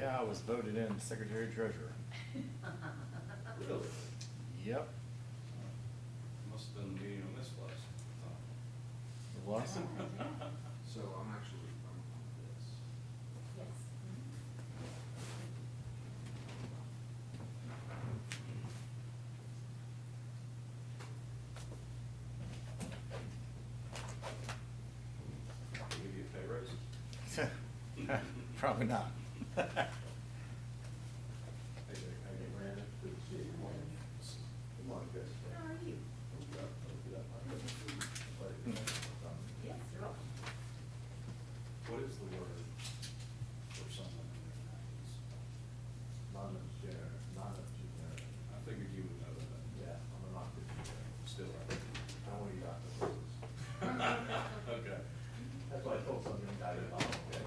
Yeah, I was voted in secretary treasurer. Really? Yep. Must have been the meeting I missed last It was? time. So I'm actually, I'm on this. Yes. They give you a pay raise? Probably not. Hey, Brandon. Good to see you. Come on, guys. How are you? Yes, you're welcome. What is the word for someone in their nineties? Non-generic. I figured you would know that. Yeah, I'm a non-generic. Still, I don't want to eat octopuses. okay. That's why I told some young guy, okay.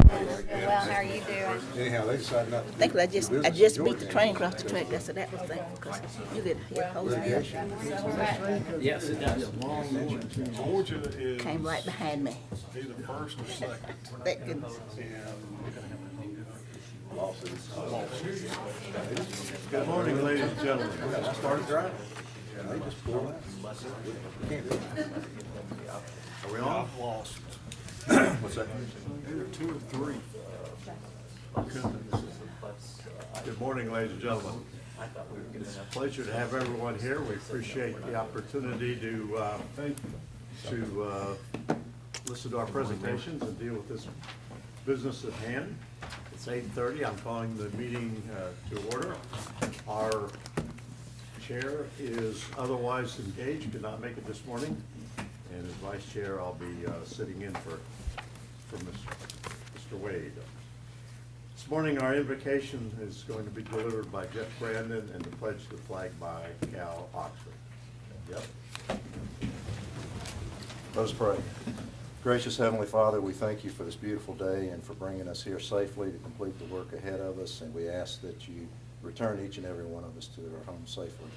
Well, how are you doing? Anyhow, they decided not to. Thankfully, I do just business in beat the Georgia. train across the track. That's that was thankful because you could hear hose me up. Yes, it does. Georgia is Came right behind me. either first or second. Thank goodness. Good morning, ladies and gentlemen. Started driving. And they just pulled out. Can't do it. Are we on? I've lost. What's that? Either 2 or 3. Good morning, ladies and gentlemen. It's a pleasure to have everyone here. We appreciate the opportunity to listen to our presentations and deal with this business at hand. It's 8:30. I'm calling the meeting to order. Our chair is otherwise engaged, could not make it this morning. And as vice chair, I'll be sitting in for Mr. Wade. This morning, our invocation is going to be delivered by Jeff Brandon and the pledge to the flag by Cal Oxford. Yep. Let us pray. Gracious Heavenly Father, we thank you for this beautiful day and for bringing us here safely to complete the work ahead of us. And we ask that you return each and every one of us to our homes safely.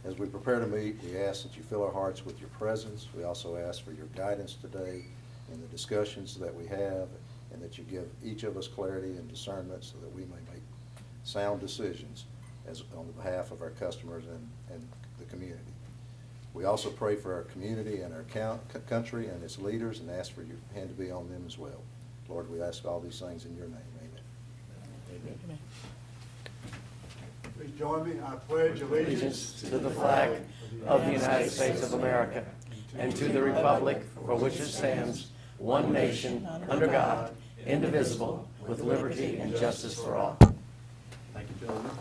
As we prepare to meet, we ask that you fill our hearts with your presence. We also ask for your guidance today in the discussions that we have, and that you give each of us clarity and discernment so that we may make sound decisions on behalf of our customers and the community. We also pray for our community and our country and its leaders and ask for your hand to be on them as well. Lord, we ask all these things in your name. Amen. Amen. Please join me. I pledge allegiance To the flag of the United States of America and to the republic for which it stands, one nation, under God, indivisible, with liberty and justice for all. Thank you, gentlemen.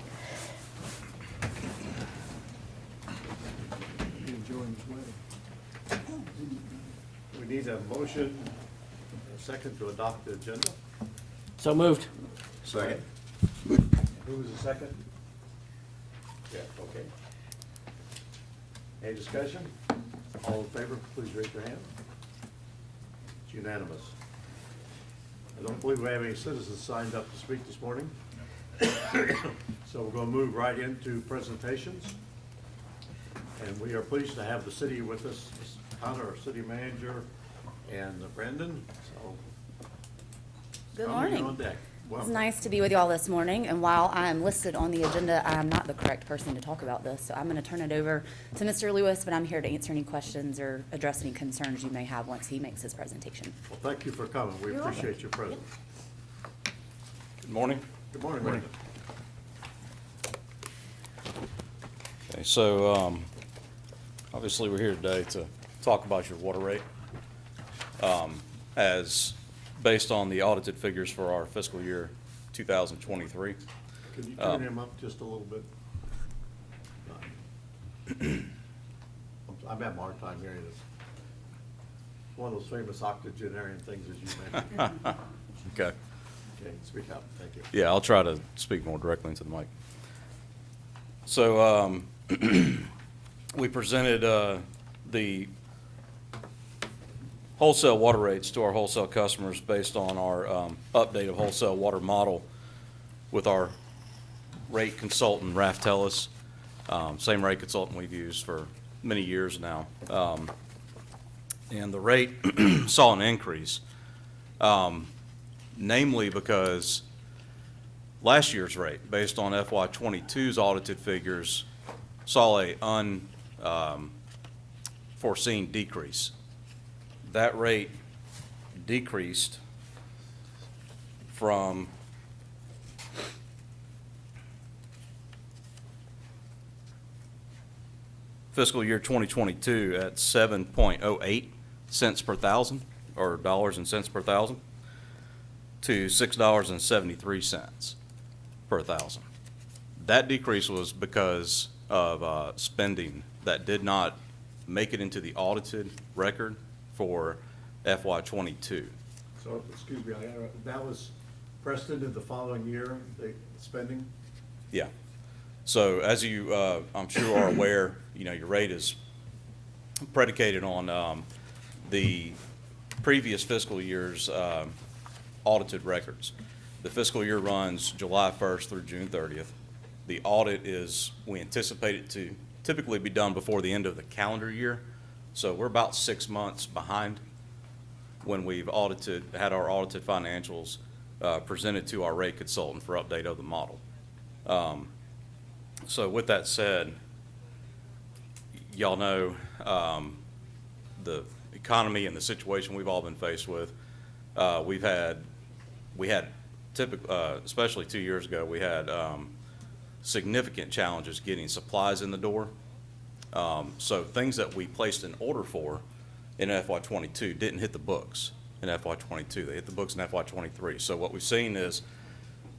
You enjoying this wedding? We need a motion, a second to adopt the agenda. So moved. Second. Who was the second? Yeah, okay. Any discussion? All in favor, please raise your hand. It's unanimous. I don't believe we have any citizens signed up to speak this morning. So we're going to move right into presentations. And we are pleased to have the city with us, Connor, our city manager, and Brendan. So Good Connor, you're morning. on deck. It's Welcome. nice to be with you all this morning, and while I am listed on the agenda, I am not the correct person to talk about this, so I'm going to turn it over to Mr. Lewis, but I'm here to answer any questions or address any concerns you may have once he makes his presentation. Well, thank you for coming. We You're welcome. appreciate your presence. Good morning. Good morning, Brendan. Okay, so obviously we're here today to talk about your water rate. As based on the audited figures for our fiscal year 2023. Can you turn him up just a little bit? I'm having a hard time hearing this. One of those famous octogenarian things as you mentioned. Okay. Okay, speak up, thank you. Yeah, I'll try to speak more directly into the mic. So we presented the wholesale water rates to our wholesale customers based on our update of wholesale water model with our rate consultant, Raf Tellis, same rate consultant we've used for many years now. And the rate saw an increase, namely because last year's rate, based on FY '22's audited figures, saw a unforeseen decrease. That rate decreased from fiscal year 2022 at 7.08 cents per thousand, or dollars and cents per thousand, to $6.73 per thousand. That decrease was because of spending that did not make it into the audited record for FY '22. So, excuse me, that was pressed into the following year, the spending? Yeah. So as you, I'm sure are aware, you know, your rate is predicated on the previous fiscal year's audited records. The fiscal year runs July 1st through June 30th. The audit is, we anticipate it to typically be done before the end of the calendar year. So we're about 6 months behind when we've had our audited financials presented to our rate consultant for update of the model. So with that said, y'all know the economy and the situation we've all been faced with. Especially 2 years ago, we had significant challenges getting supplies in the door. So things that we placed an order for in FY22 didn't hit the books in FY22. They hit the books in FY23. So what we've seen is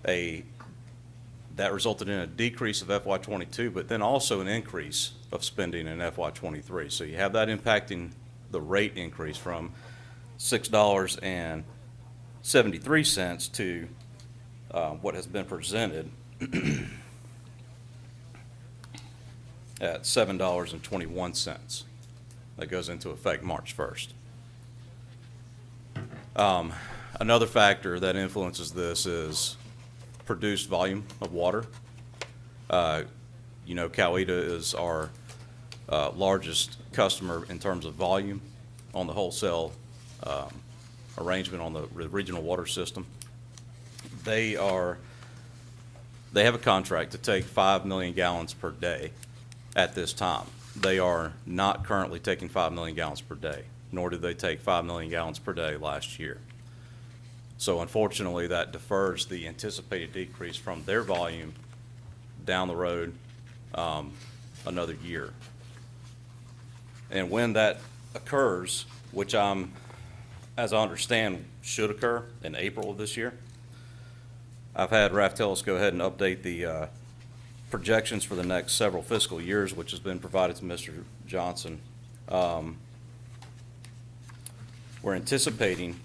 that resulted in a decrease of FY22, but then also an increase of spending in FY23. So you have that impacting the rate increase from $6.73 to what has been presented at $7.21. That goes into effect March 1st. Another factor that influences this is produced volume of water. You know, Coweta is our largest customer in terms of volume on the wholesale arrangement on the regional water system. They have a contract to take 5 million gallons per day at this time. They are not currently taking 5 million gallons per day, nor did they take 5 million gallons per day last year. So unfortunately, that defers the anticipated decrease from their volume down the road another year. And when that occurs, which as I understand, should occur in April of this year, I've had Raftellus go ahead and update the projections for the next several fiscal years, which has been provided to Mr. Johnson. We're anticipating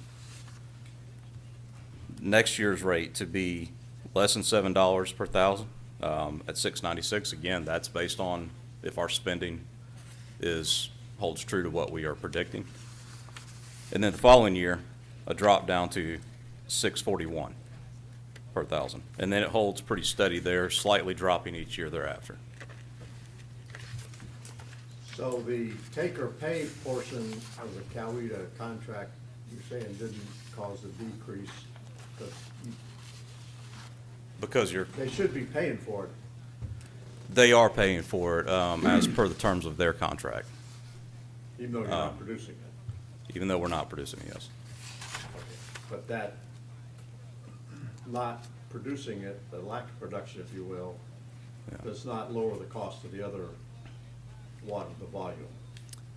next year's rate to be less than $7 per thousand at $6.96. Again, that's based on if our spending holds true to what we are predicting. And then the following year, a drop down to $6.41 per thousand. And then it holds pretty steady there, slightly dropping each year thereafter. So the take-or-pay portion of the Coweta contract, you're saying didn't cause a decrease? Because They should be paying for it. they are paying for it as per the terms of their contract, Even though you're not producing it. even though we're not producing it, yes. But that not producing it, the lack of production, if you will, Yeah. does not lower the cost of the other water, the volume.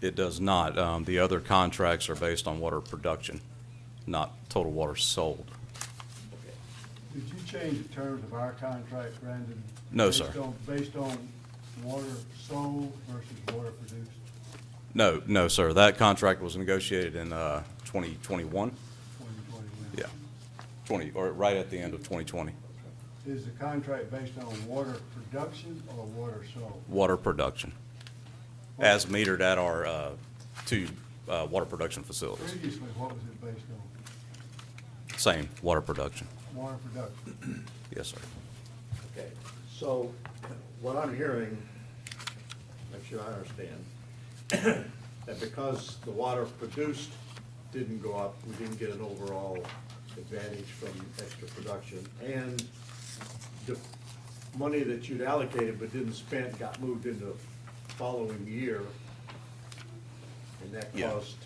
It does not. The other contracts are based on water production, not total water sold. Okay. Did you change the terms of our contract, Brandon? No, sir. Based on water sold versus water produced? No, sir. That contract was negotiated in 2021. 2021? Yeah, or right at the end of 2020. Is the contract based on water production or water sold? Water production, as metered at our two water production facilities. Previously, what was it based on? Same, water production. Water production. Yes, sir. Okay, so what I'm hearing, make sure I understand, that because the water produced didn't go up, we didn't get an overall advantage from extra production, and the money that you'd allocated but didn't spend got moved into the following year, and that Yeah. caused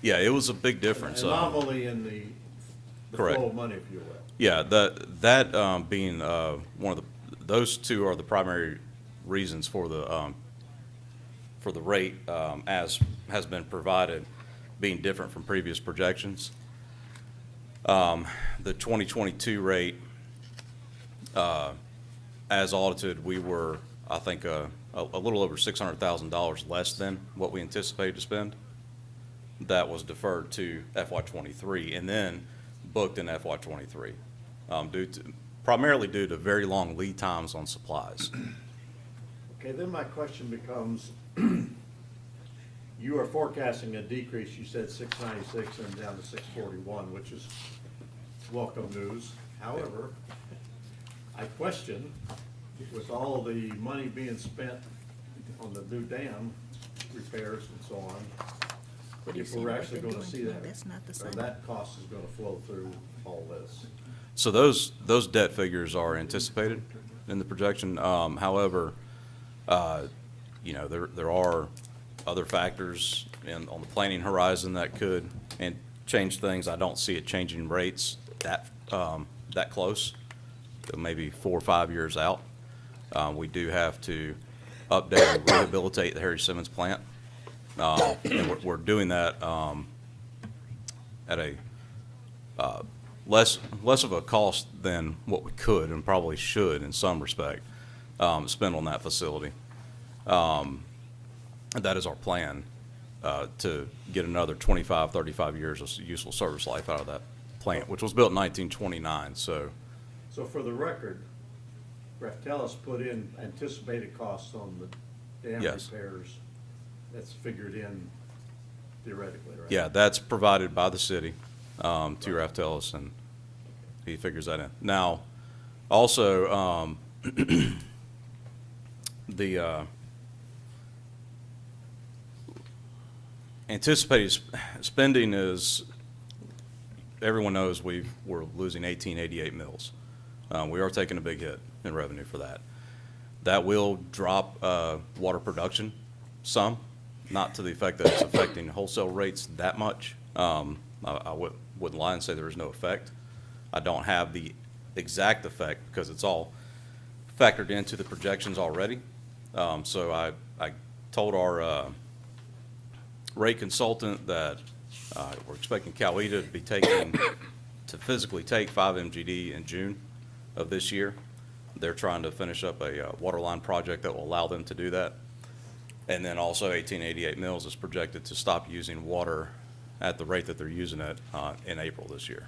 Yeah, it was a big an difference. anomaly in the Correct. flow of money, if you will. Yeah, that being one of those two are the primary reasons for the rate as has been provided being different from previous projections. The 2022 rate, as audited, we were, I think, a little over $600,000 less than what we anticipated to spend. That was deferred to FY23 and then booked in FY23, primarily due to very long lead times on supplies. Okay, then my question becomes, you are forecasting a decrease, you said 696 and down to 641, which is welcome news. However, I question, with all the money being spent on the new dam repairs and so on, What are you if saying we're what actually they're gonna doing? see No, that, that's not the or same. that cost is gonna flow through all this. So those debt figures are anticipated in the projection. However, you know, there are other factors on the planning horizon that could and change things. I don't see it changing rates that close, maybe 4 or 5 years out. We do have to update and rehabilitate the Harry Simmons plant. And we're doing that at a less of a cost than what we could and probably should in some respect spend on that facility. That is our plan, to get another 25, 35 years of useful service life out of that plant, which was built in 1929. So So for the record, Raftellus put in anticipated costs on the dam Yes. repairs. That's figured in theoretically, right? yeah, that's provided by the city to Raftellus, and he figures that in. Now, also, the anticipated spending is, everyone knows we're losing 1888 mills. We are taking a big hit in revenue for that. That will drop water production some, not to the effect that it's affecting wholesale rates that much. I wouldn't lie and say there is no effect. I don't have the exact effect because it's all factored into the projections already. So I told our rate consultant that we're expecting Coweta to be to physically take 5 MGD in June of this year. They're trying to finish up a water line project that will allow them to do that. And then also 1888 Mills is projected to stop using water at the rate that they're using it in April this year.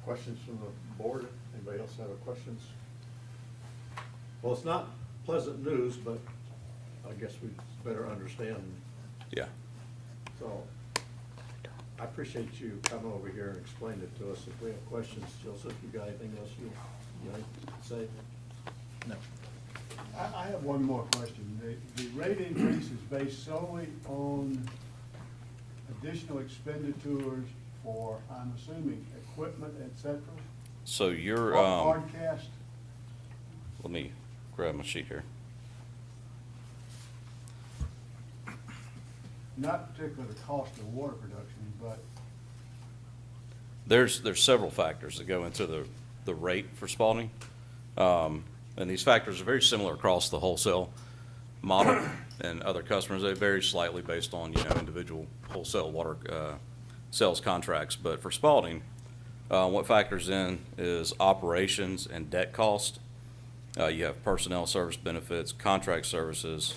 Questions from the board? Anybody else have questions? Well, it's not pleasant news, but I guess we better understand. Yeah. So I appreciate you coming over here and explaining it to us. If we have questions, Joseph, you got anything else you like to say? No. I have one more question. The rate increase is based solely on additional expenditures for, I'm assuming, equipment, et cetera? So you're, Hardcast? let me grab my sheet here. Not particularly the cost of water production, but There's several factors that go into the rate for Spalding. And these factors are very similar across the wholesale model and other customers. They vary slightly based on, individual wholesale water sales contracts. But for Spalding, what factors in is operations and debt cost. You have personnel service benefits, contract services.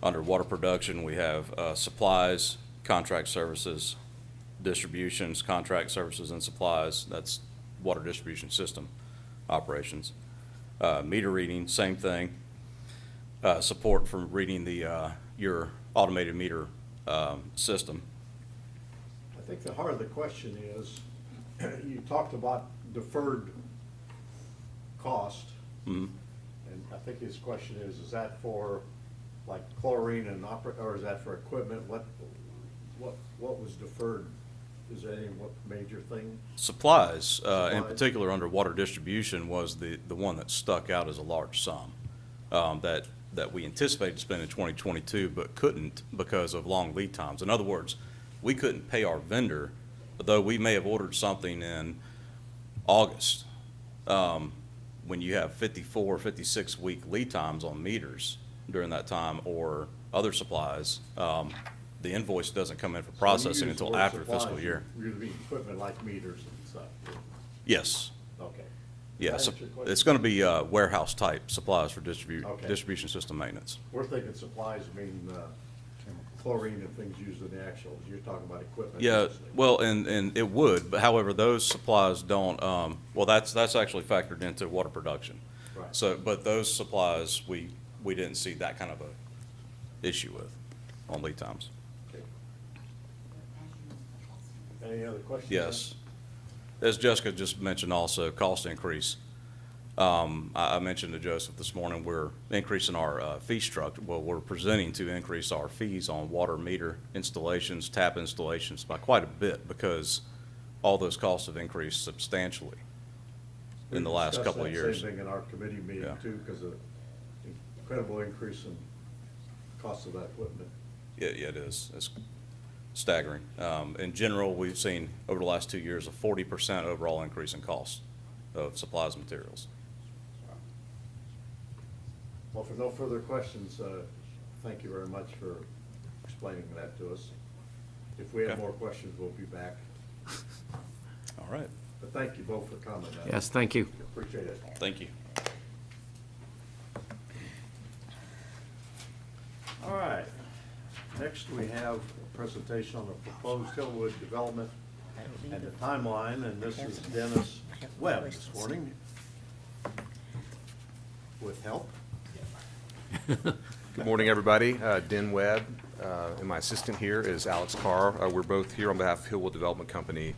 Under water production, we have supplies, contract services, distributions, contract services, and supplies. That's water distribution system operations. Meter reading, same thing. Support for reading your automated meter system. I think the heart of the question is, you talked about deferred cost. Mhm. And I think his question is that for like chlorine and or is that for equipment? What was deferred? Is there any major thing? Supplies, in Supplies. particular under water distribution, was the one that stuck out as a large sum that we anticipated to spend in 2022 but couldn't because of long lead times. In other words, we couldn't pay our vendor, though we may have ordered something in August. When you have 54, 56-week lead times on meters during that time or other supplies, the invoice doesn't come in for processing until after the fiscal year. You're gonna be equipment like meters and stuff. Yes. Okay. Yeah, Does so that answer your question? it's going to be warehouse-type supplies for Okay. distribution system maintenance. We're thinking supplies, chlorine and things used in the actual, you're talking about equipment. Yeah, mostly. well, and it would, but however, those supplies don't, well, that's actually factored into water production. Right. So, but those supplies, we didn't see that kind of a issue with on lead times. Okay. Any other questions? Yes. As Jessica just mentioned also, cost increase. I mentioned to Joseph this morning, we're increasing our fee structure. Well, we're presenting to increase our fees on water meter installations, tap installations by quite a bit because all those costs have increased substantially in the last couple of We years. discussed that same thing in our committee meeting Yeah. too, because of the incredible increase in cost of that equipment. Yeah, it is. It's staggering. In general, we've seen over the last 2 years a 40% overall increase in cost of supplies and materials. Well, for no further questions, thank you very much for explaining that to us. If we have Okay. more questions, we'll be back. All right. But thank you both for coming. Yes, thank you. Appreciate it. Thank you. All right. Next, we have a presentation on the proposed Hillwood development and the timeline, and this is Dennis Webb this morning with help. Good morning, everybody. Den Webb, and my assistant here is Alex Carr. We're both here on behalf of Hillwood Development Company.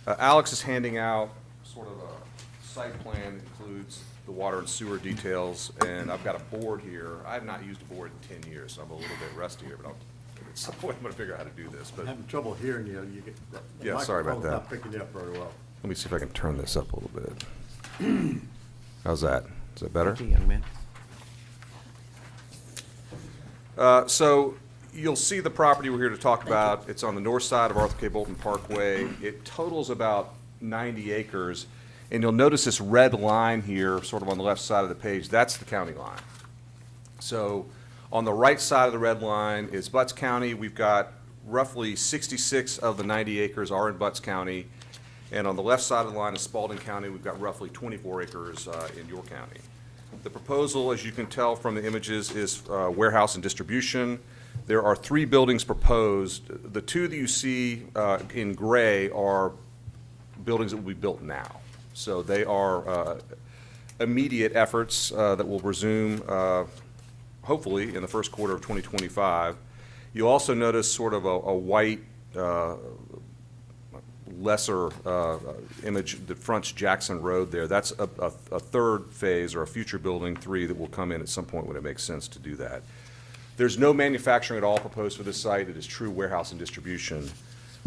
Alex is handing out sort of a site plan that includes the water and sewer details, and I've got a board here. I have not used a board in 10 years, so I'm a little bit rusty here, but at some point I'm going to figure out how to do this. I'm But having trouble hearing you. You get, the Yeah, sorry about microphone's that. not picking you up very well. let me see if I can turn this up a little bit. How's that? Is that better? Thank you, young man. So you'll see the property we're here to talk about. It's on the north side of Arthur K. Bolton Parkway. It totals about 90 acres. And you'll notice this red line here, sort of on the left side of the page, that's the county line. So on the right side of the red line is Butts County. We've got roughly 66 of the 90 acres are in Butts County. And on the left side of the line is Spalding County. We've got roughly 24 acres in York County. The proposal, as you can tell from the images, is warehouse and distribution. There are 3 buildings proposed. The 2 that you see in gray are buildings that will be built now. So they are immediate efforts that will resume, hopefully, in the first quarter of 2025. You'll also notice sort of a white, lesser image that fronts Jackson Road there. That's a third phase or a future building 3 that will come in at some point when it makes sense to do that. There's no manufacturing at all proposed for this site. It is true warehouse and distribution.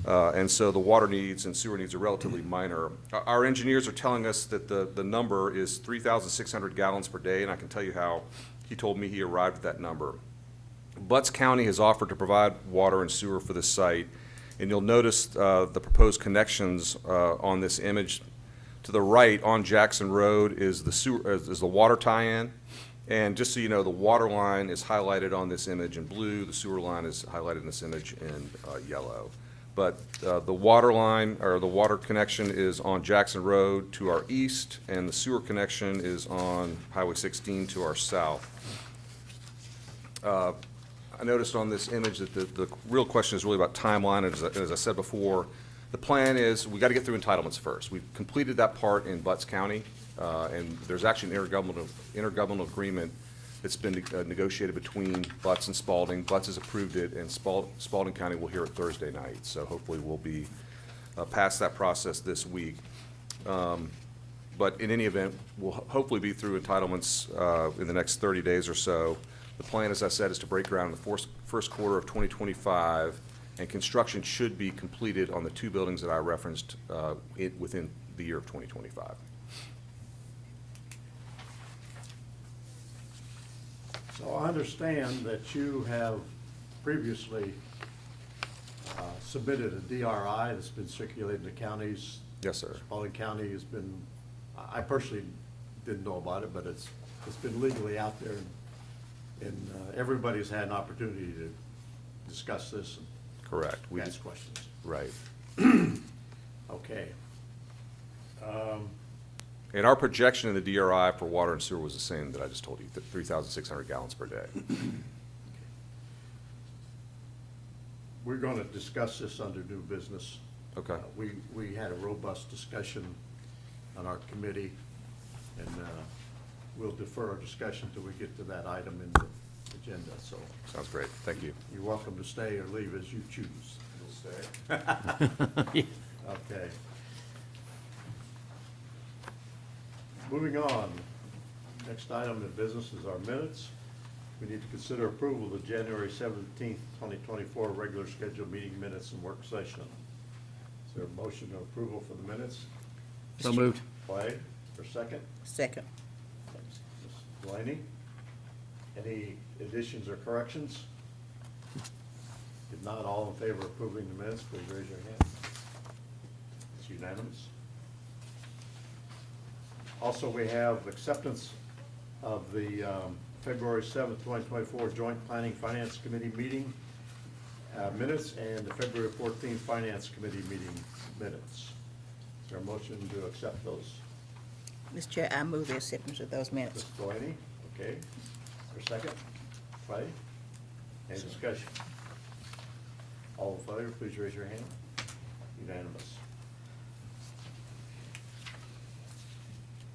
And so the water needs and sewer needs are relatively minor. Our engineers are telling us that the number is 3,600 gallons per day, and I can tell you how he told me he arrived at that number. Butts County has offered to provide water and sewer for this site, and you'll notice the proposed connections on this image. To the right on Jackson Road is the sewer, is the water tie-in. And just so you know, the water line is highlighted on this image in blue. The sewer line is highlighted in this image in yellow. But the water line, or the water connection, is on Jackson Road to our east, and the sewer connection is on Highway 16 to our south. I noticed on this image that the real question is really about timeline. As I said before, the plan is we got to get through entitlements first. We've completed that part in Butts County, and there's actually an intergovernmental agreement that's been negotiated between Butts and Spalding. Butts has approved it, and Spalding County will hear it Thursday night. So hopefully we'll be past that process this week. But in any event, we'll hopefully be through entitlements in the next 30 days or so. The plan, as I said, is to break ground in the first quarter of 2025, and construction should be completed on the 2 buildings that I referenced within the year of 2025. So I understand that you have previously submitted a DRI that's been circulated in the counties. Yes, sir. Spalding County has been, I personally didn't know about it, but it's been legally out there, and everybody's had an opportunity to discuss this Correct. and ask questions. Right. Okay. And our projection in the DRI for water and sewer was the same that I just told you, 3,600 gallons per day. We're going to discuss this under new business. Okay. We had a robust discussion on our committee, and we'll defer our discussion till we get to that item in the agenda, so. Sounds great. Thank you. You're welcome to stay or leave as you choose. say. Okay. Moving on, next item of business is our minutes. We need to consider approval of the January 17th, 2024 regular scheduled meeting minutes and work session. Is there a motion of approval for the minutes? So moved. Clay, for second? Second. Ms. Delaney? Any additions or corrections? If not, all in favor of approving the minutes, please raise your hand. It's unanimous. Also, we have acceptance of the February 7th, 2024 Joint Planning Finance Committee meeting minutes and the February 14th Finance Committee meeting minutes. Is there a motion to accept those? Mr. Chair, I move the acceptance of those minutes. Ms. Delaney, okay. For a second? Clay? Any discussion? All in favor, please raise your hand. Unanimous.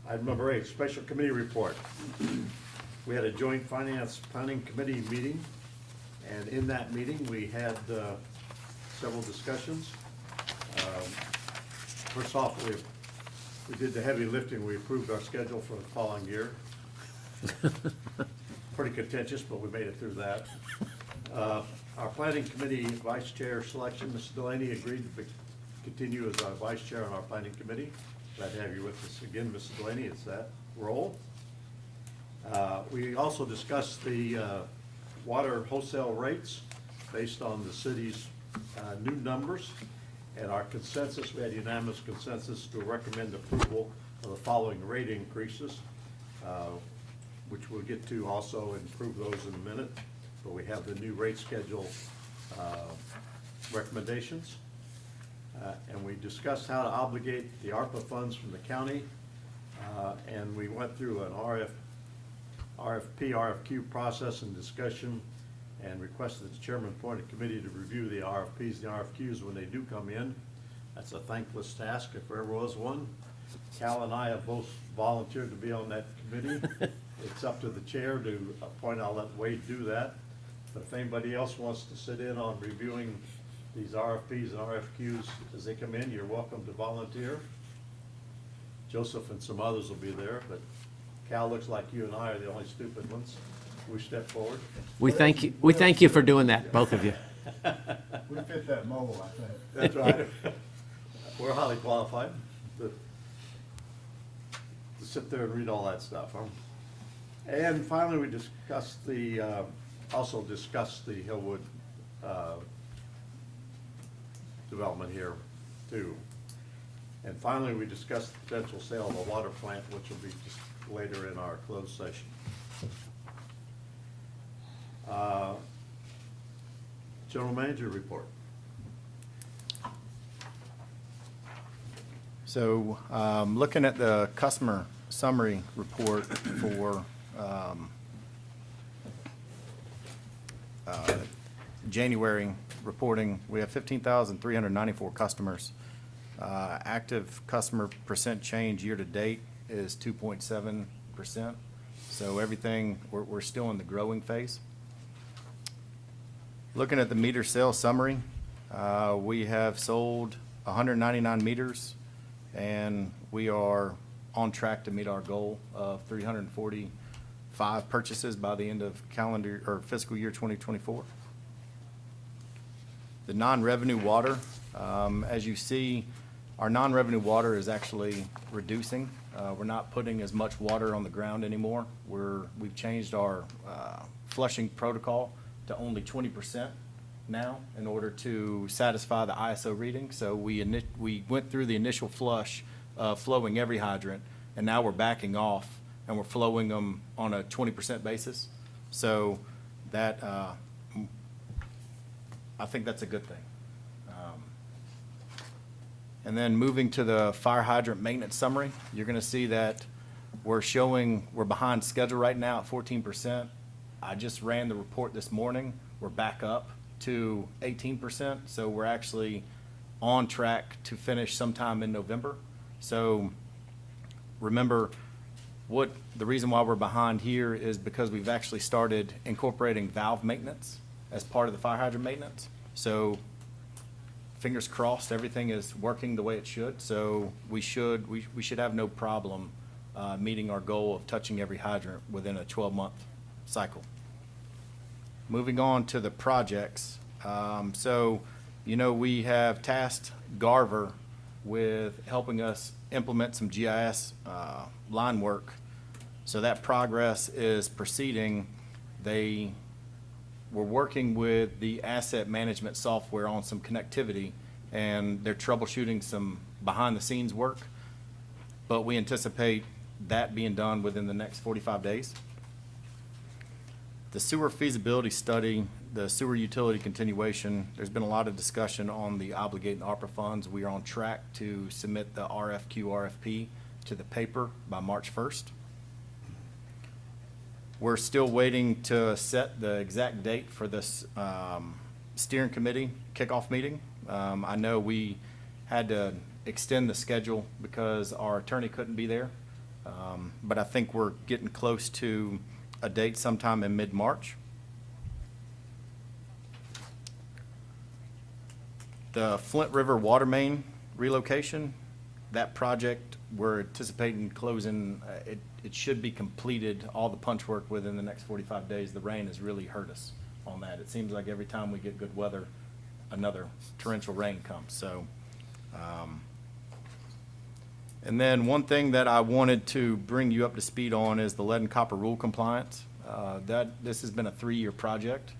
Item number 8, special committee report. We had a joint finance planning committee meeting, and in that meeting, we had several discussions. First off, we did the heavy lifting. We approved our schedule for the following year. Pretty contentious, but we made it through that. Our planning committee vice chair selection, Mrs. Delaney agreed to continue as our vice chair on our planning committee. Glad to have you with us again, Mrs. Delaney. It's that role. We also discussed the water wholesale rates based on the city's new numbers. And our consensus, we had unanimous consensus to recommend approval of the following rate increases, which we'll get to also and prove those in a minute. But we have the new rate schedule recommendations. And we discussed how to obligate the ARPA funds from the county. And we went through an RFP, RFQ process and discussion and requested that the chairman appoint a committee to review the RFPs and the RFQs when they do come in. That's a thankless task if there ever was one. Cal and I have both volunteered to be on that committee. It's up to the chair to appoint. I'll let Wade do that. But if anybody else wants to sit in on reviewing these RFPs and RFQs as they come in, you're welcome to volunteer. Joseph and some others will be there, but Cal, looks like you and I are the only stupid ones. We step forward. We thank you. We thank you for doing that, both of you. We fit that mold, I think. That's right. We're highly qualified to sit there and read all that stuff. And finally, we discussed also discussed the Hillwood development here too. And finally, we discussed the potential sale of a water plant, which will be just later in our closed session. General Manager report. So, looking at the customer summary report for January reporting, we have 15,394 customers. Active customer percent change year to date is 2.7%. So everything, we're still in the growing phase. Looking at the meter sales summary, we have sold 199 meters, and we are on track to meet our goal of 345 purchases by the end of calendar or fiscal year 2024. The non-revenue water, as you see, our non-revenue water is actually reducing. We're not putting as much water on the ground anymore. We've changed our flushing protocol to only 20% now in order to satisfy the ISO reading. So we went through the initial flush flowing every hydrant, and now we're backing off and we're flowing them on a 20% basis. So that I think that's a good thing. And then moving to the fire hydrant maintenance summary, you're going to see that we're behind schedule right now at 14%. I just ran the report this morning. We're back up to 18%, so we're actually on track to finish sometime in November. So remember, the reason why we're behind here is because we've actually started incorporating valve maintenance as part of the fire hydrant maintenance. So fingers crossed, everything is working the way it should. So we should have no problem meeting our goal of touching every hydrant within a 12-month cycle. Moving on to the projects. So, you know, we have tasked Garver with helping us implement some GIS line work. So that progress is proceeding. They were working with the asset management software on some connectivity, and they're troubleshooting some behind-the-scenes work. But we anticipate that being done within the next 45 days. The sewer feasibility study, the sewer utility continuation, there's been a lot of discussion on the obligating ARPA funds. We are on track to submit the RFQ, RFP to the paper by March 1st. We're still waiting to set the exact date for this steering committee kickoff meeting. I know we had to extend the schedule because our attorney couldn't be there. But I think we're getting close to a date sometime in mid-March. The Flint River water main relocation, that project, we're anticipating closing, it should be completed, all the punch work within the next 45 days. The rain has really hurt us on that. It seems like every time we get good weather, another torrential rain comes. So, and then one thing that I wanted to bring you up to speed on is the lead and copper rule compliance. This has been a 3-year project.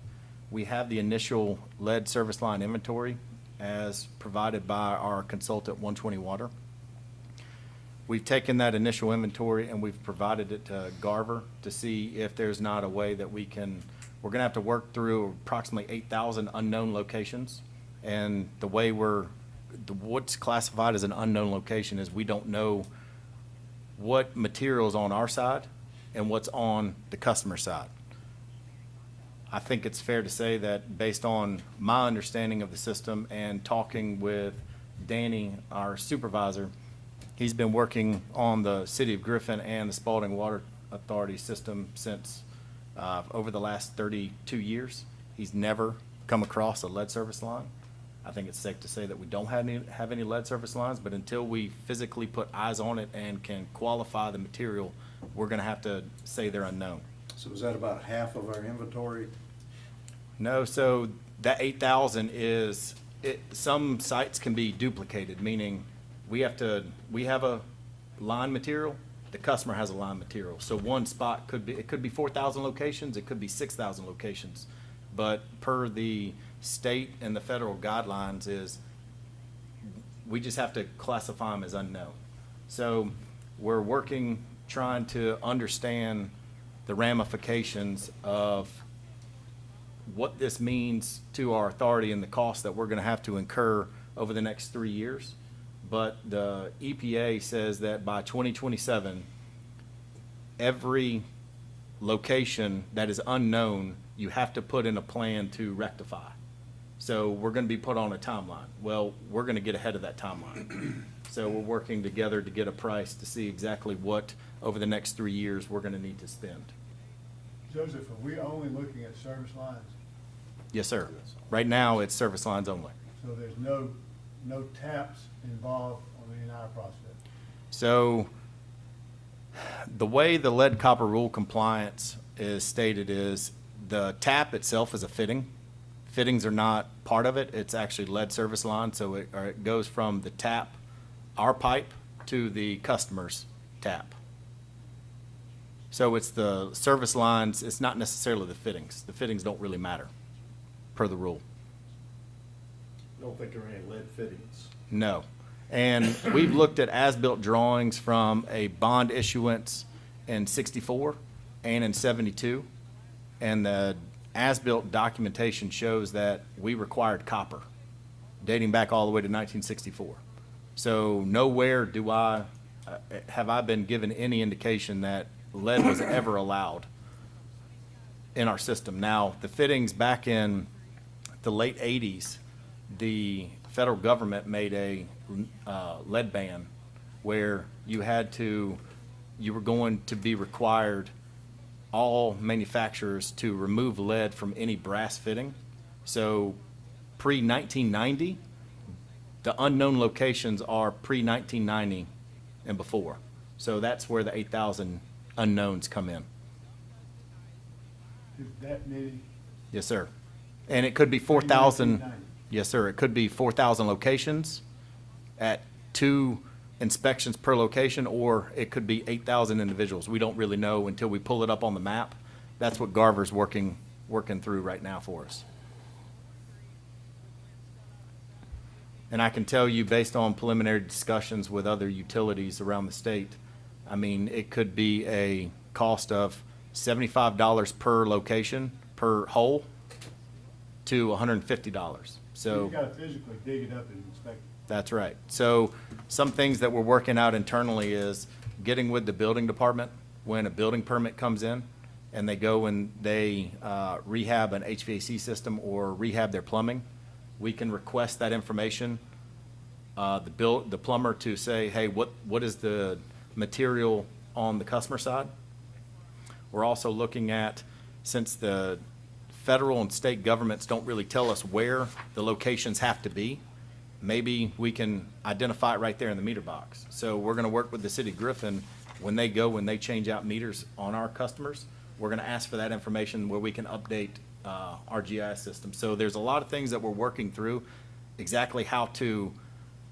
We have the initial lead service line inventory as provided by our consultant 120 Water. We've taken that initial inventory and we've provided it to Garver to see if there's not a way that we're gonna have to work through approximately 8,000 unknown locations. And the way what's classified as an unknown location is we don't know what material's on our side and what's on the customer side. I think it's fair to say that based on my understanding of the system and talking with Danny, our supervisor, he's been working on the City of Griffin and the Spalding Water Authority system since over the last 32 years. He's never come across a lead service line. I think it's safe to say that we don't have any lead service lines, but until we physically put eyes on it and can qualify the material, we're gonna have to say they're unknown. So is that about half of our inventory? No, so that 8,000 is, some sites can be duplicated, meaning we have a line material, the customer has a line material. So one spot it could be 4,000 locations, it could be 6,000 locations. But per the state and the federal guidelines is, we just have to classify them as unknown. So we're working, trying to understand the ramifications of what this means to our authority and the cost that we're gonna have to incur over the next 3 years. But the EPA says that by 2027, every location that is unknown, you have to put in a plan to rectify. So we're gonna be put on a timeline. Well, we're gonna get ahead of that timeline. So we're working together to get a price to see exactly what, over the next 3 years, we're gonna need to spend. Joseph, are we only looking at service lines? Yes, sir. Right now, it's service lines only. So there's no taps involved on the entire process? So the way the lead copper rule compliance is stated is the tap itself is a fitting. Fittings are not part of it. It's actually lead service line. So it goes from the tap, our pipe, to the customer's tap. So it's the service lines, it's not necessarily the fittings. The fittings don't really matter, per the rule. I don't think there are any lead fittings. No. And we've looked at as-built drawings from a bond issuance in 64 and in 72. And the as-built documentation shows that we required copper, dating back all the way to 1964. So nowhere have I been given any indication that lead was ever allowed in our system. Now, the fittings back in the late 80s, the federal government made a lead ban where you were going to be required, all manufacturers, to remove lead from any brass fitting. So pre-1990, The unknown locations are pre-1990 and before. So that's where the 8,000 unknowns come in. Is that many? Yes, sir. And it could be 4,000, 1990. yes, sir. It could be 4,000 locations at 2 inspections per location, or it could be 8,000 individuals. We don't really know until we pull it up on the map. That's what Garver's working through right now for us. And I can tell you, based on preliminary discussions with other utilities around the state, I mean, it could be a cost of $75 per location, per hole, to $150. So You gotta physically dig it up and inspect it. that's right. So some things that we're working out internally is getting with the building department when a building permit comes in and they go and they rehab an HVAC system or rehab their plumbing. We can request that information, the plumber to say, hey, what is the material on the customer side? We're also looking at, since the federal and state governments don't really tell us where the locations have to be, maybe we can identify it right there in the meter box. So we're gonna work with the city of Griffin, when they change out meters on our customers, we're gonna ask for that information where we can update our GIS system. So there's a lot of things that we're working through, exactly how to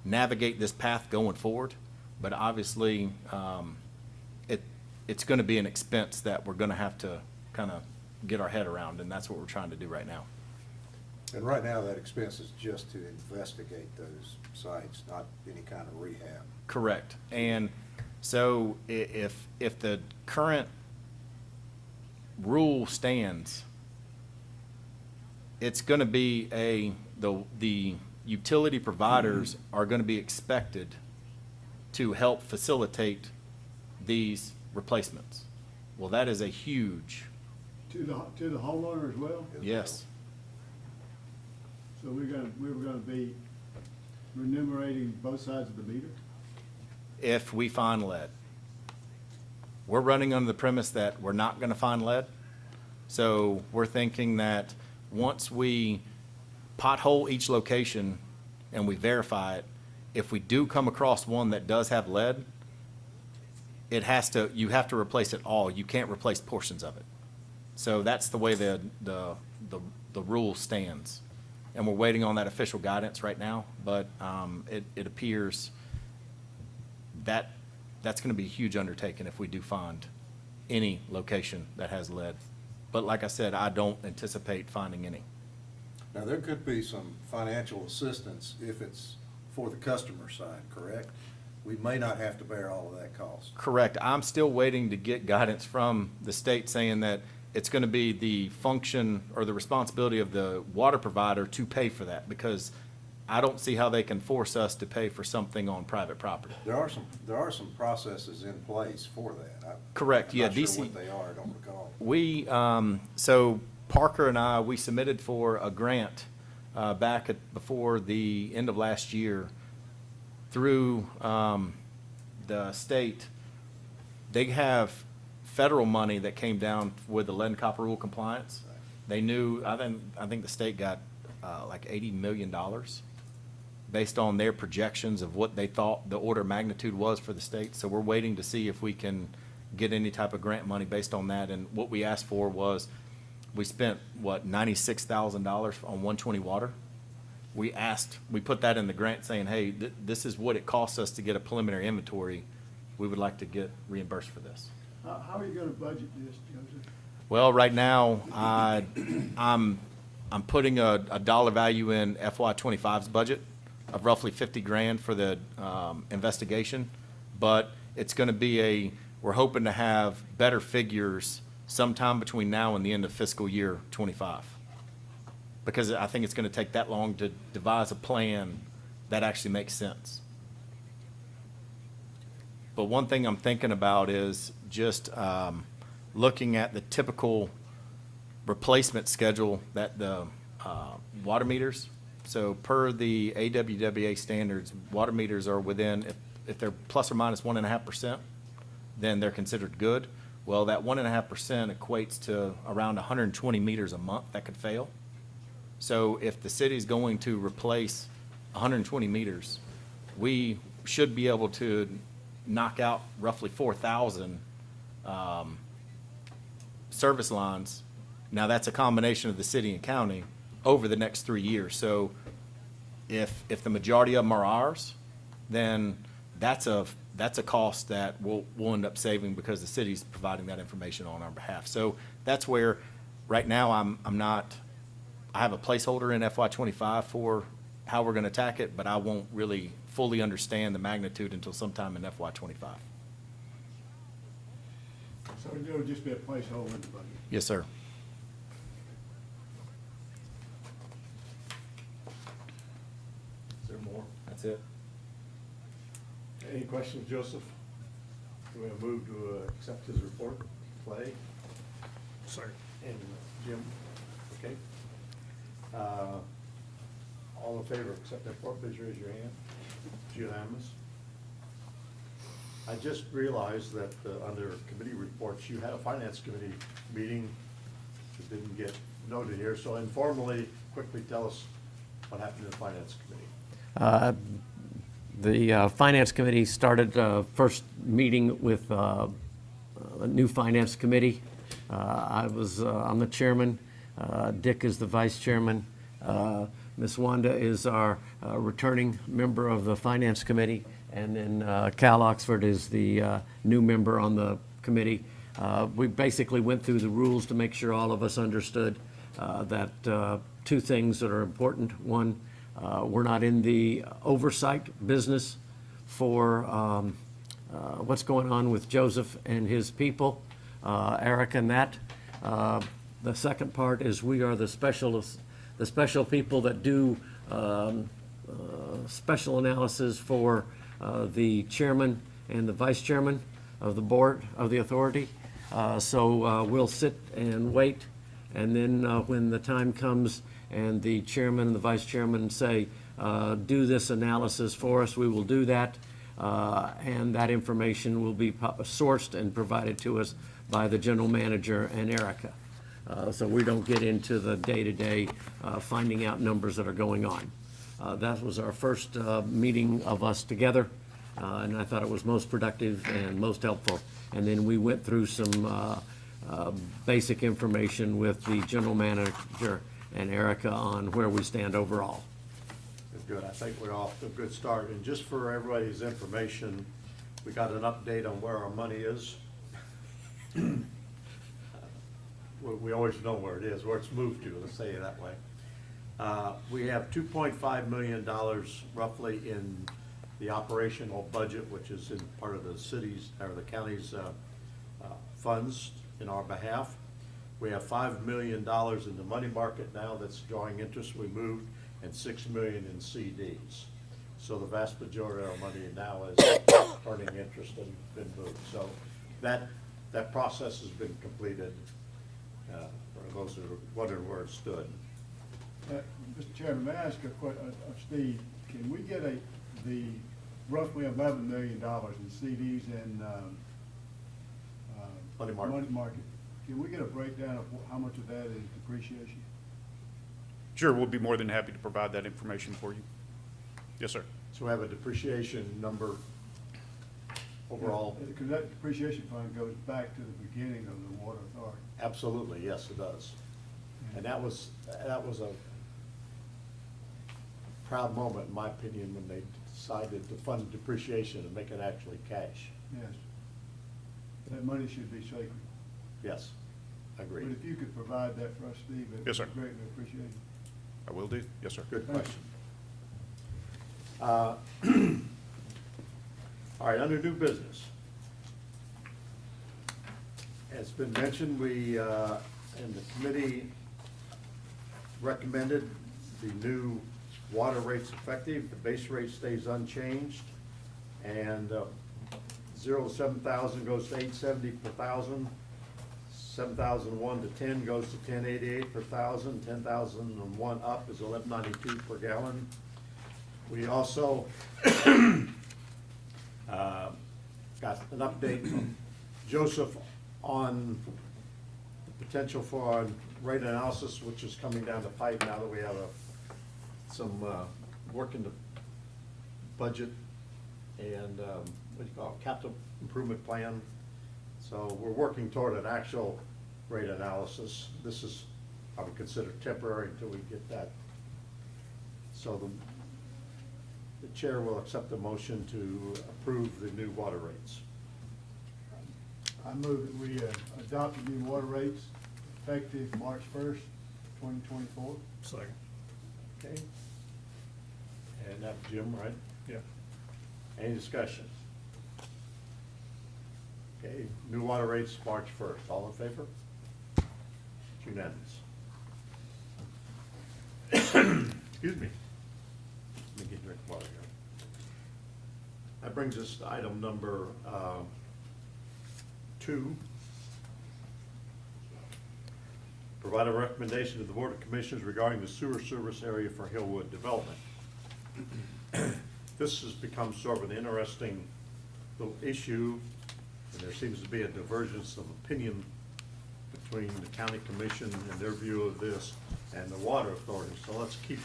navigate this path going forward. But obviously, it's gonna be an expense that we're gonna have to kind of get our head around, and that's what we're trying to do right now. And right now, that expense is just to investigate those sites, not any kind of rehab. Correct. And so if the current rule stands, it's gonna be the utility providers are gonna be expected to help facilitate these replacements. Well, that is a huge, To the homeowner as well? yes. So we were gonna be remunerating both sides of the meter? If we find lead. We're running under the premise that we're not gonna find lead. So we're thinking that once we pothole each location and we verify it, if we do come across one that does have lead, you have to replace it all. You can't replace portions of it. So that's the way the rule stands. And we're waiting on that official guidance right now, but it appears that that's gonna be a huge undertaking if we do find any location that has lead. But like I said, I don't anticipate finding any. Now, there could be some financial assistance if it's for the customer side, correct? We may not have to bear all of that cost. Correct. I'm still waiting to get guidance from the state saying that it's gonna be the function or the responsibility of the water provider to pay for that, because I don't see how they can force us to pay for something on private property. There are some processes in place for that. Correct, yeah, I'm not DC sure what they are, I don't recall. We, so Parker and I, we submitted for a grant before the end of last year through the state. They have federal money that came down with the lead and copper rule compliance. They knew, I think the state got like $80 million based on their projections of what they thought the order of magnitude was for the state. So we're waiting to see if we can get any type of grant money based on that. And what we asked for was, we spent, $96,000 on 120 water. We put that in the grant saying, hey, this is what it costs us to get a preliminary inventory. We would like to get reimbursed for this. How are you gonna budget this, Joseph? Well, right now, I'm putting a dollar value in FY '25's budget of roughly 50 grand for the investigation. But it's gonna be we're hoping to have better figures sometime between now and the end of fiscal year '25. Because I think it's gonna take that long to devise a plan that actually makes sense. But one thing I'm thinking about is just looking at the typical replacement schedule that the water meters. So per the AWWA standards, water meters are within, if they're plus or minus 1.5%, then they're considered good. Well, that 1.5% equates to around 120 meters a month that could fail. So if the city's going to replace 120 meters, we should be able to knock out roughly 4,000 service lines. Now, that's a combination of the city and county over the next 3 years. So if the majority of them are ours, then that's a cost that we'll end up saving because the city's providing that information on our behalf. So that's where, right now, I have a placeholder in FY '25 for how we're gonna attack it, but I won't really fully understand the magnitude until sometime in FY '25. So it'll just be a placeholder in the budget. Yes, sir. Is there more? That's it. Any questions, Joseph? Do we have a move to accept his report? Clay? Sorry. And Jim? Okay. All in favor of accepting the report, please raise your hand. It's unanimous. I just realized that under committee reports, you had a finance committee meeting that didn't get noted here. So informally, quickly tell us what happened in the finance committee. The Finance Committee started first meeting with a new Finance Committee. I'm the chairman. Dick is the vice chairman. Ms. Wanda is our returning member of the Finance Committee. And then Cal Oxford is the new member on the committee. We basically went through the rules to make sure all of us understood that two things that are important. One, we're not in the oversight business for what's going on with Joseph and his people, Eric and that. The second part is we are the special people that do special analysis for the chairman and the vice chairman of the board of the authority. So we'll sit and wait, and then when the time comes and the chairman and the vice chairman say, do this analysis for us, we will do that, and that information will be sourced and provided to us by the general manager and Erica. So we don't get into the day-to-day finding out numbers that are going on. That was our first meeting of us together, and I thought it was most productive and most helpful. And then we went through some basic information with the general manager and Erica on where we stand overall. Good. I think we're off to a good start. And just for everybody's information, we got an update on where our money is. We always know where it is, where it's moved to, let's say it that way. We have $2.5 million roughly in the operational budget, which is in part of the city's or the county's funds in our behalf. We have $5 million in the money market now that's drawing interest we moved, and $6 million in CDs. So the vast majority of our money now is earning interest and been moved. So that process has been completed. For those who are wondering where it stood. Mr. Chairman, may I ask a question of Steve? Can we get the roughly $11 million in CDs and Money market. Can we get a breakdown of how much of that is depreciation? Sure, we'll be more than happy to provide that information for you. Yes, sir. So we have a depreciation number overall. Because that depreciation fund goes back to the beginning of the water authority. Absolutely, yes, it does. And that was a proud moment, in my opinion, when they decided to fund depreciation and make it actually cash. Yes. That money should be sacred. Yes, agreed. But if you could provide that for us, Steve, it Yes, sir. would be greatly appreciated. I will do. Yes, sir. Good Thank question. All right, under new business. As been mentioned, we, and the committee recommended the new water rates effective. The base rate stays unchanged, and 0 to 7,000 goes to $8.70 per thousand. 7,001 to 10 goes to $10.88 per thousand. 10,001 up is $11.92 per gallon. We also got an update from Joseph on the potential for our rate analysis, which is coming down the pipe now that we have some working the budget and, what do you call it, capital improvement plan. So we're working toward an actual rate analysis. This is, I would consider temporary until we get that. So the chair will accept the motion to approve the new water rates. I move that we adopt the new water rates effective March 1st, 2024. Second. Okay. And that's Jim, right? Yeah. Any discussion? Okay, new water rates, March 1st. All in favor? It's unanimous. Excuse me. Let me get a drink of water here. That brings us to item number 2. Provide a recommendation to the Board of Commissioners regarding the sewer service area for Hillwood development. This has become sort of an interesting little issue, and there seems to be a divergence of opinion between the county commission and their view of this and the water authority. So let's keep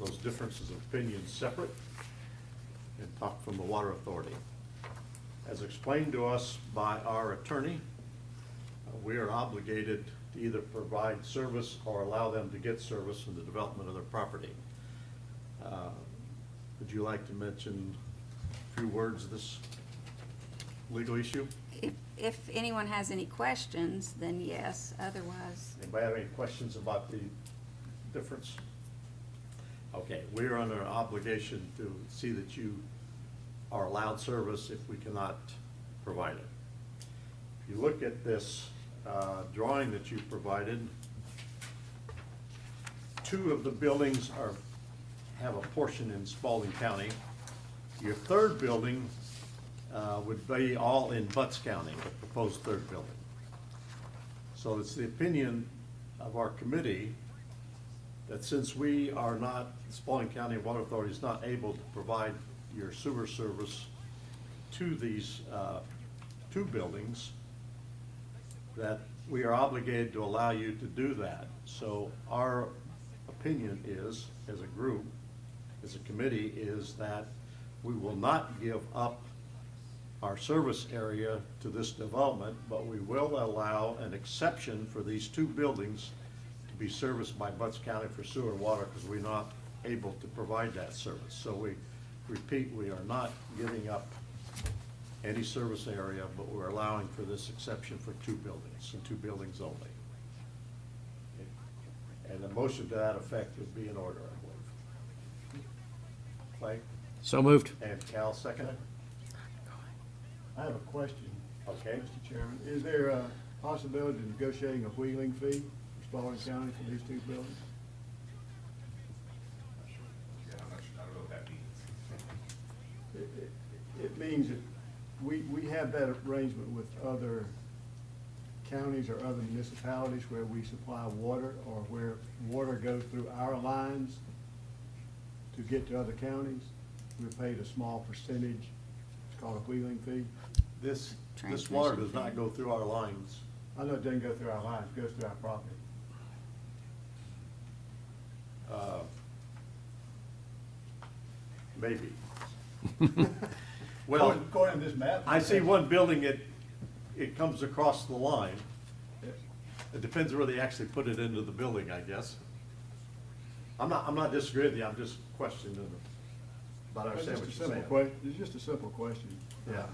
those differences of opinion separate and talk from the water authority. As explained to us by our attorney, we are obligated to either provide service or allow them to get service in the development of their property. Would you like to mention a few words of this legal issue? If anyone has any questions, then yes, otherwise. Anybody have any questions about the difference? Okay, we are under an obligation to see that you are allowed service if we cannot provide it. If you look at this drawing that you provided, 2 of the buildings have a portion in Spalding County. Your 3rd building would be all in Butts County, the proposed 3rd building. So it's the opinion of our committee that since we are not, Spalding County Water Authority is not able to provide your sewer service to these 2 buildings, that we are obligated to allow you to do that. So our opinion is, as a group, as a committee, is that we will not give up our service area to this development, but we will allow an exception for these 2 buildings to be serviced by Butts County for sewer and water, because we're not able to provide that service. So we repeat, we are not giving up any service area, but we're allowing for this exception for 2 buildings, and 2 buildings only. And a motion to that effect would be in order, I believe. Clay? So moved. And Cal, second? I have a question. Okay. Mr. Chairman, is there a possibility of negotiating a wheeling fee for Spalding County for these 2 buildings? Yeah, I'm not sure, I don't know what that means. It means that we have that arrangement with other counties or other municipalities where we supply water, or where water goes through our lines to get to other counties. We're paid a small percentage. It's called a wheeling fee. This water does not go through our lines. I know it doesn't go through our lines, it goes through our property. Maybe. Well, According to this map. I see one building, it comes across the line. Yes. It depends where they actually put it into the building, I guess. I'm not disagreeing with you, I'm just questioning it. But I understand what you're saying. It's just a simple question. Yeah.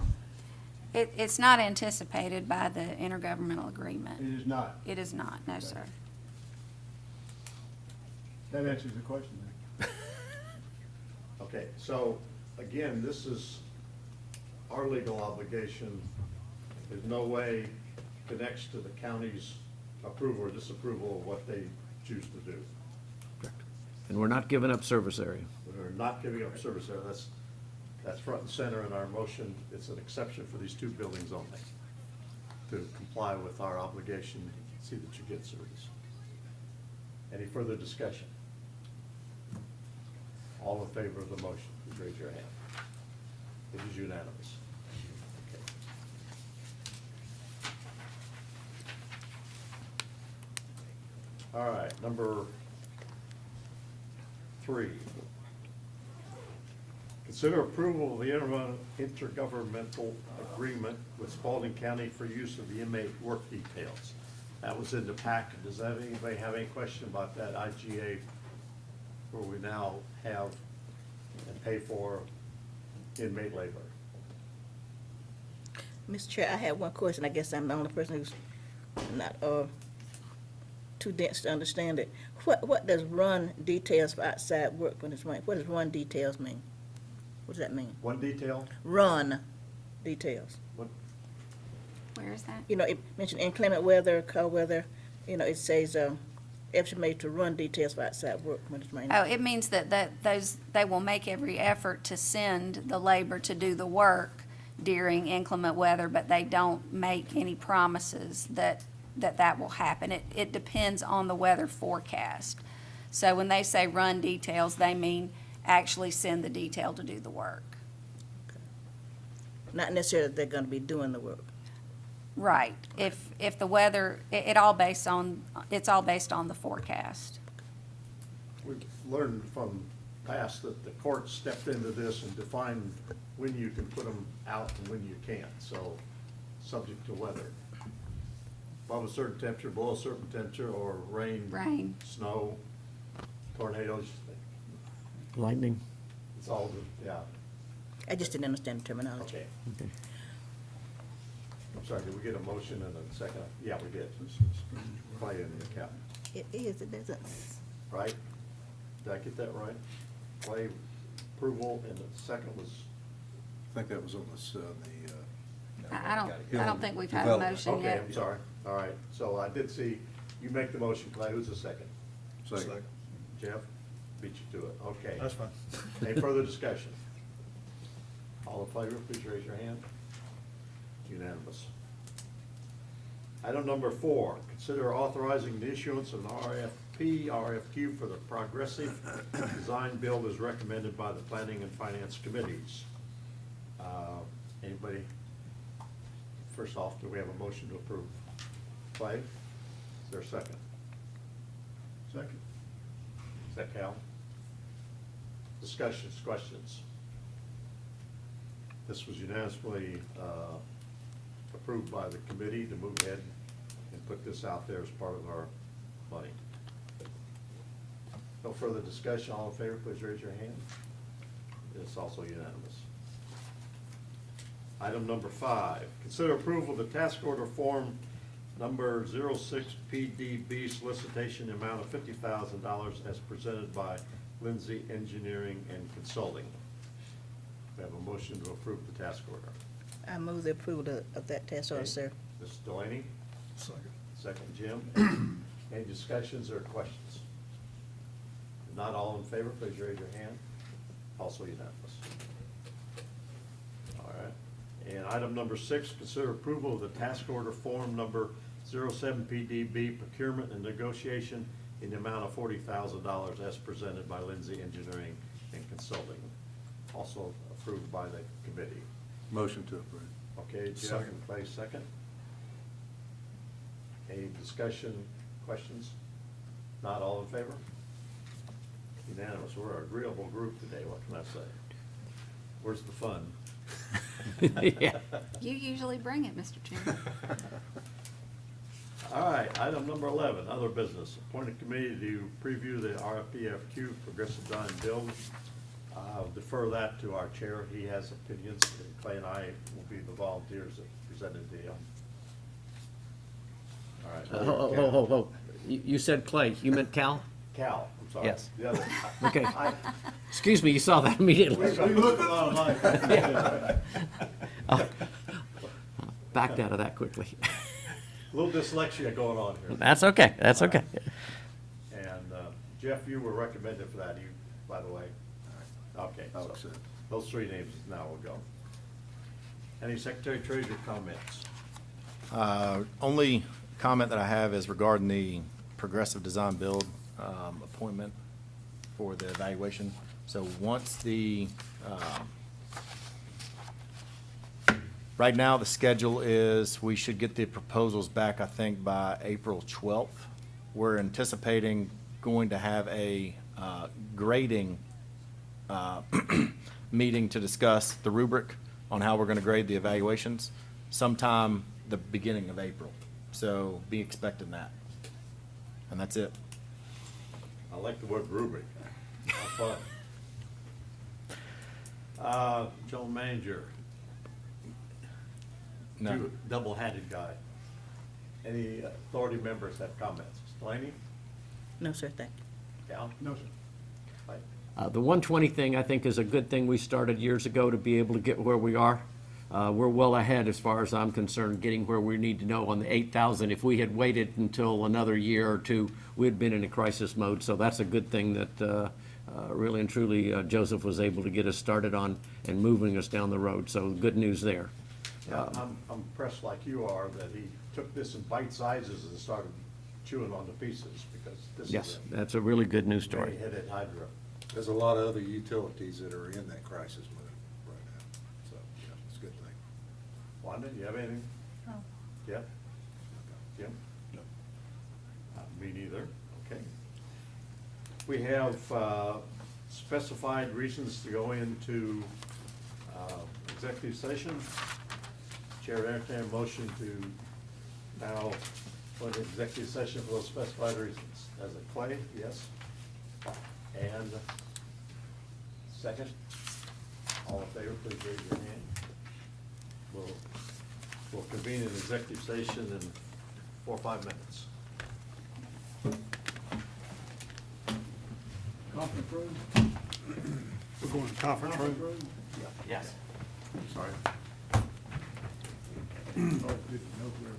It's not anticipated by the intergovernmental agreement. It is not. It is not, no, sir. That answers the question then. Okay, so again, this is our legal obligation. There's no way connects to the county's approval or disapproval of what they choose to do. Correct. And we're not giving up service area. We're not giving up service there. That's front and center in our motion. It's an exception for these 2 buildings only, to comply with our obligation to see that you get service. Any further discussion? All in favor of the motion, please raise your hand. It is unanimous. Okay. All right, number 3. Consider approval of the intergovernmental agreement with Spalding County for use of the inmate work details. That was in the packet. Does anybody have any question about that IGA where we now have and pay for inmate labor? Mr. Chair, I have one question. I guess I'm the only person who's not too dense to understand it. What does run details for outside work when it's running? What does run details mean? What does that mean? One detail? Run details. What, Where is that? You know, it mentioned inclement weather, cold weather. You know, it says estimate to run details for outside work when it's raining. Oh, it means that they will make every effort to send the labor to do the work during inclement weather, but they don't make any promises that will happen. It depends on the weather forecast. So when they say run details, they mean actually send the detail to do the work. Not necessarily that they're going to be doing the work. Right. If the weather, it's all based on the forecast. we've learned from past that the court stepped into this and defined when you can put them out and when you can't, so, subject to weather. Above a certain temperature, below a certain temperature, or rain. Rain. Snow, tornadoes, Lightning. it's all, yeah, I just didn't understand the terminology. okay. Okay. I'm sorry, did we get a motion and a second? Yeah, we did. Clay in the cap, It is, it doesn't. right? Did I get that right? Clay approval, and the second was, I think that was on this, I don't think we've had a motion okay, yet. I'm sorry, all right. So I did see, you make the motion, Clay, who's the second? second. Jeff, beat you to it, okay. That's fine. Any further discussion? All in favor, please raise your hand. Unanimous. Item number 4, consider authorizing the issuance of an RFQ for the progressive design build as recommended by the Planning and Finance Committees. Anybody? First off, do we have a motion to approve? Clay, is there a second? Second. Is that Cal? Discussions, questions? This was unanimously approved by the committee to move ahead and put this out there as part of our money. No further discussion, all in favor, please raise your hand. It's also unanimous. Item number 5, consider approval of the task order form number 06 PDB solicitation amount of $50,000 as presented by Lindsay Engineering and Consulting. We have a motion to approve the task order. I move the approval of that task order, sir. Ms. Delaney, Second. second Jim. Any discussions or questions? If not, all in favor, please raise your hand. Also unanimous. All right. And item number 6, consider approval of the task order form number 07 PDB procurement and negotiation in the amount of $40,000 as presented by Lindsay Engineering and Consulting. Also approved by the committee. Motion to approve. Okay, Jeff Second. and Clay, second. Any discussion, questions? Not all in favor? Unanimous. We're an agreeable group today, what can I say? Where's the fun? Yeah. You usually bring it, Mr. Chairman. All right, item number 11, other business. Appointed committee to preview the RFPFQ, progressive design build. I'll defer that to our chair. He has opinions, and Clay and I will be the volunteers that presented to him. All right. Oh. You said Clay, you meant Cal? Cal, I'm sorry. Yes. The other. Okay. Excuse me, you saw that immediately. We look a lot alike. Backed out of that quickly. A little dyslexia going on here. That's okay, that's okay. And Jeff, you were recommended for that, by the way. Okay, I'll so accept. those 3 names now will go. Any secretary treasurer comments? Only comment that I have is regarding the progressive design build appointment for the evaluation. So once right now, the schedule is we should get the proposals back, I think, by April 12th. We're anticipating going to have a grading meeting to discuss the rubric on how we're going to grade the evaluations sometime the beginning of April. So be expecting that. And that's it. I like the word rubric. Have fun. Joe Manager. No. Double-hatted guy. Any authority members have comments? Delaney? No, sir, thank you. Cal? No, sir. Mike? The 120 thing, I think, is a good thing we started years ago to be able to get where we are. We're well ahead, as far as I'm concerned, getting where we need to know on the 8,000. If we had waited until another year or two, we'd been in a crisis mode. So that's a good thing that really and truly Joseph was able to get us started on and moving us down the road. So good news there. Yeah, I'm impressed like you are that he took this in bite sizes and started chewing on the pieces, because this Yes, is that's a really good news a story. very headed hydra. There's a lot of other utilities that are in that crisis mode right now, so, yeah, it's a good thing. Wanda, you have anything? No. Yeah? Jim? No. Me neither, okay. We have specified reasons to go into executive session. Chair entertain a motion to now put an executive session for those specified reasons. As a Clay, yes? And second? All in favor, please raise your hand. We'll convene an executive session in 4 or 5 minutes. Conference room? We're going to conference room? Yes. Sorry. Oh, good to know where.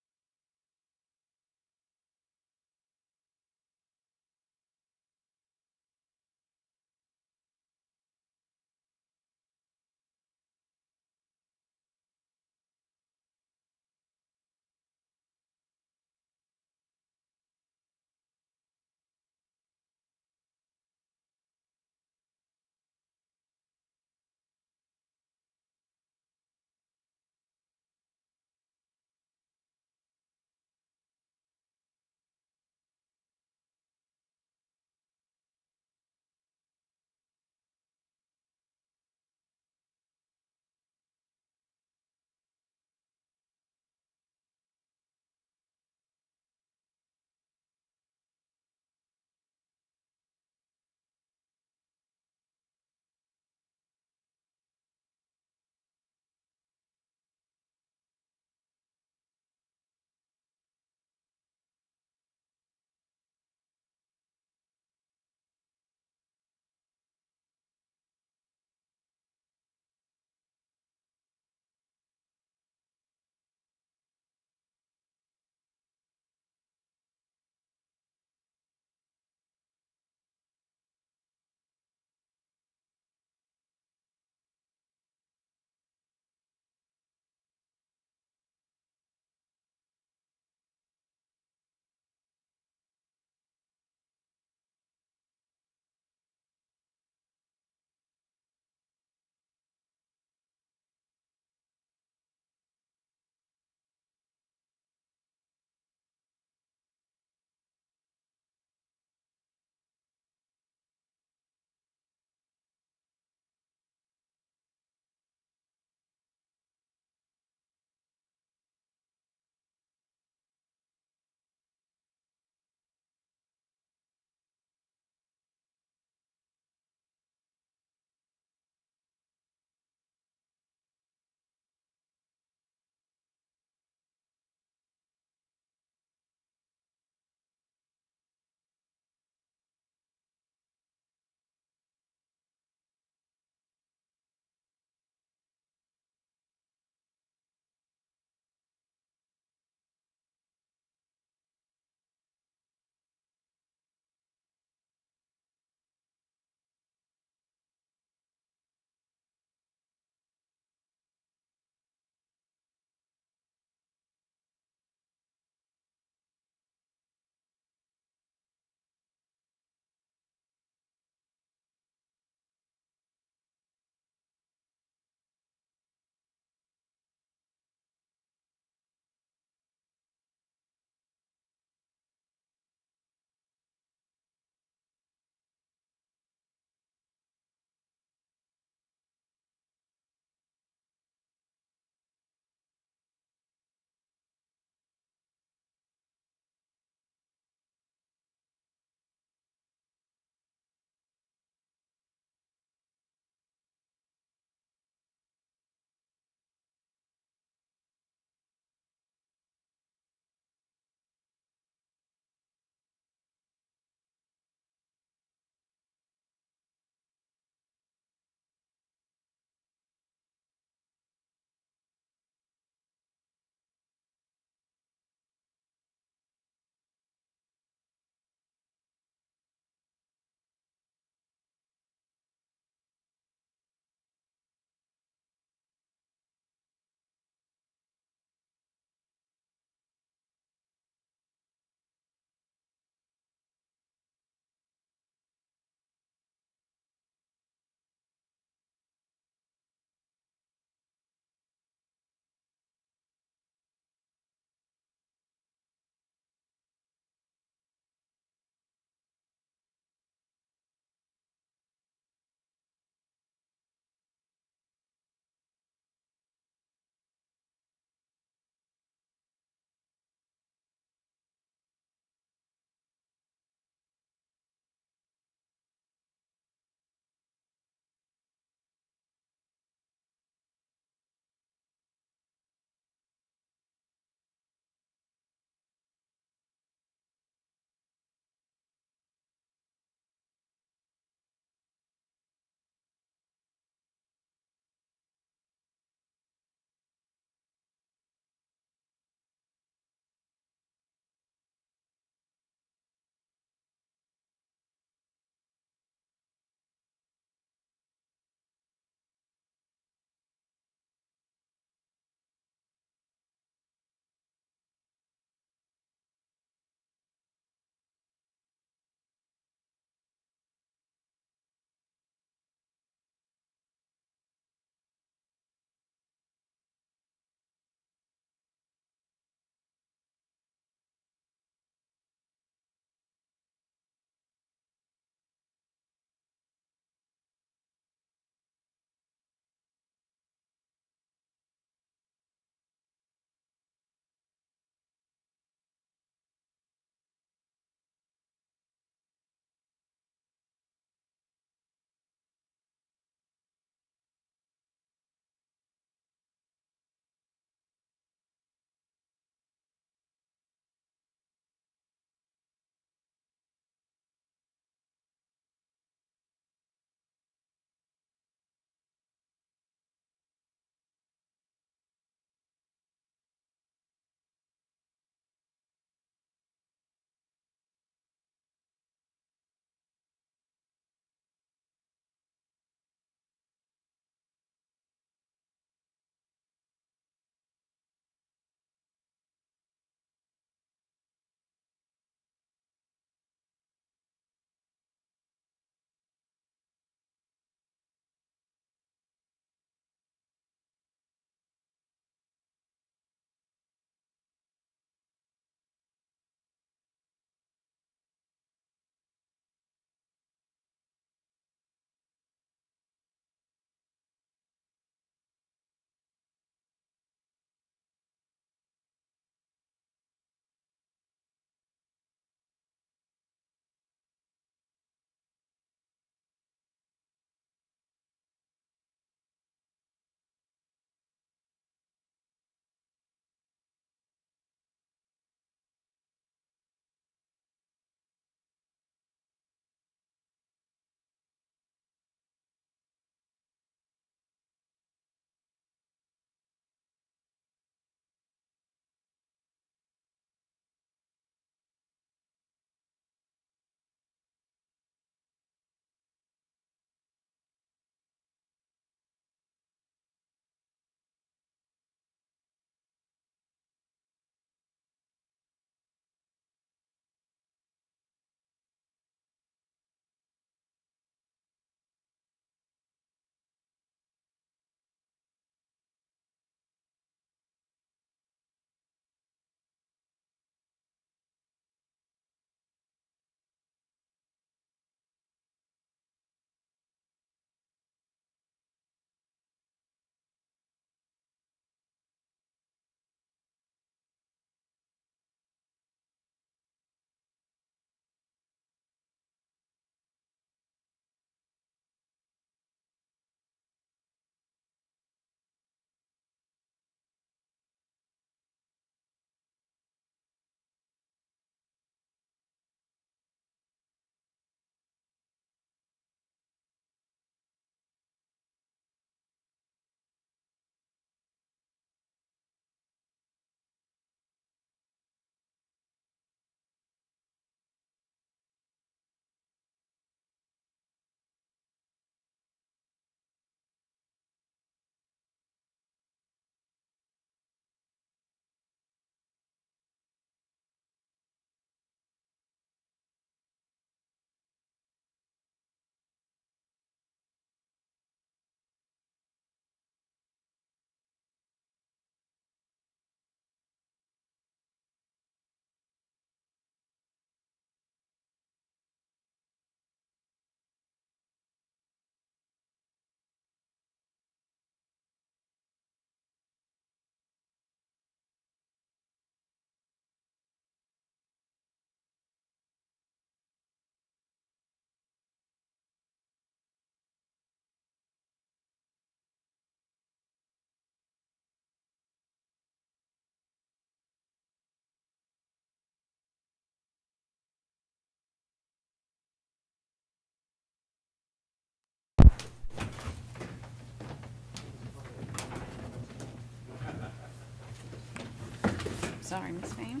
Sorry, Ms. Van.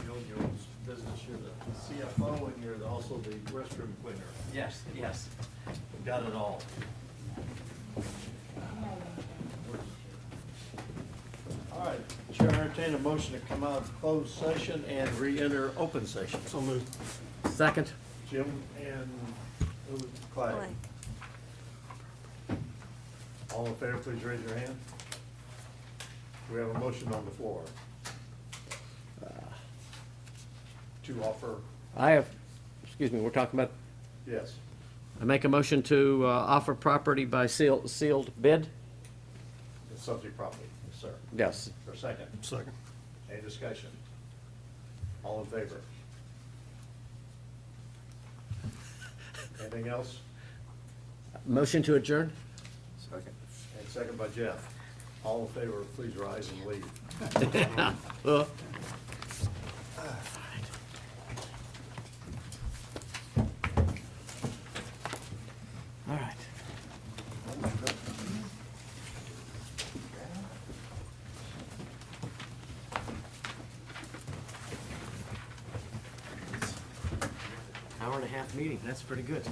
You own your own business, you're the CFO and you're also the restroom cleaner. Yes, yes. We've got it all. All right, Chair, entertain a motion to come out of closed session and re-enter open session. So moved. Second? Jim and Clay. All in favor, please raise your hand. We have a motion on the floor. To offer, Excuse me, we're talking about, yes, I make a motion to offer property by sealed bid? the subject property, yes, sir. Yes. For a second. Second. Any discussion? All in favor? Anything else? Motion to adjourn? Second. And second by Jeff. All in favor, please rise and leave. Uh, All right. Hour and a half meeting, that's pretty good.